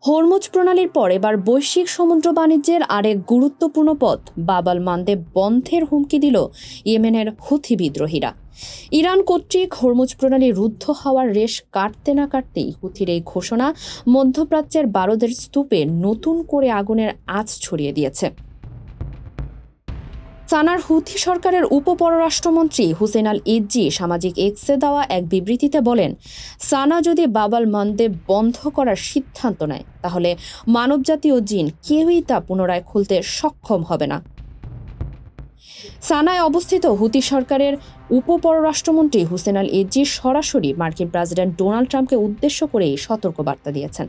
Hormuz প্রণালীর পর এবার বৈশ্বিক সমুদ্র বাণিজ্যের আরেক গুরুত্বপূর্ণ পথ বাব আল মানদেব বন্ধের হুমকি দিল ইয়েমেনের হুথি বিদ্রোহীরা। ইরান কর্তৃক হরমুজ প্রণালী রুদ্ধ হওয়ার রেশ কাটতে না কাটতেই হুথির এই ঘোষণা মধ্যপ্রাচ্যের বারুদের স্তূপে নতুন করে আগুনের আঁচ ছড়িয়ে দিয়েছে। সানার হুথি সরকারের উপপররাষ্ট্রমন্ত্রী হুসেন আল ইজ্জি সামাজিক এক্সে দেওয়া এক বিবৃতিতে বলেন, সানা যদি বাব আল মানদেব বন্ধ করার সিদ্ধান্ত নেয় তাহলে মানবজাতি ও জিন কেউই তা পুনরায় খুলতে সক্ষম হবে না। সানায় অবস্থিত হুথি সরকারের উপপররাষ্ট্রমন্ত্রী হুসেন আল ইজ্জি সরাসরি মার্কিন প্রেসিডেন্ট ডোনাল্ড ট্রাম্পকে উদ্দেশ্য করেই সতর্কবার্তা দিয়েছেন।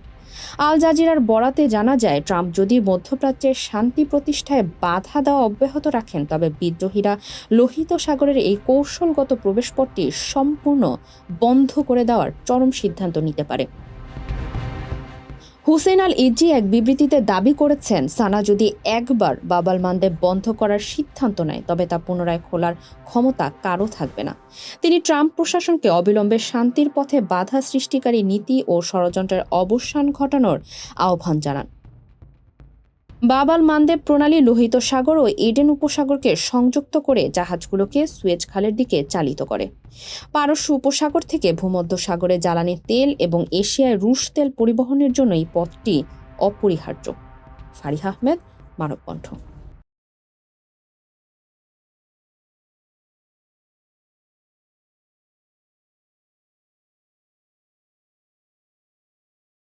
আল জাজিরার বরাতে জানা যায়, ট্রাম্প যদি মধ্যপ্রাচ্যের শান্তি প্রতিষ্ঠায় বাধা দেওয়া অব্যাহত রাখেন তবে বিদ্রোহীরা লোহিত সাগরের এই কৌশলগত প্রবেশপথটি সম্পূর্ণ বন্ধ করে দেওয়ার চরম সিদ্ধান্ত নিতে পারে। হুসেন আল ইজ্জি এক বিবৃতিতে দাবি করেছেন, সানা যদি একবার বাব আল মানদেব বন্ধ করার সিদ্ধান্ত নেয় তবে তা পুনরায় খোলার ক্ষমতা কারও থাকবে না। তিনি ট্রাম্প প্রশাসনকে অবিলম্বে শান্তির পথে বাধা সৃষ্টিকারী নীতি ও ষড়যন্ত্রের অবসান ঘটানোর আহ্বান জানান। বাব আল মানদেব প্রণালী লোহিত সাগর ও এডেন উপসাগরকে সংযুক্ত করে জাহাজগুলোকে সুয়েজ খালের দিকে চালিত করে। পারস্য উপসাগর থেকে ভূমধ্য সাগরে জ্বালানি তেল এবং এশিয়ায় রুশ তেল পরিবহনের জন্য এই পথটি অপরিহার্য। ফারিহা আহমেদ, মানবকণ্ঠ।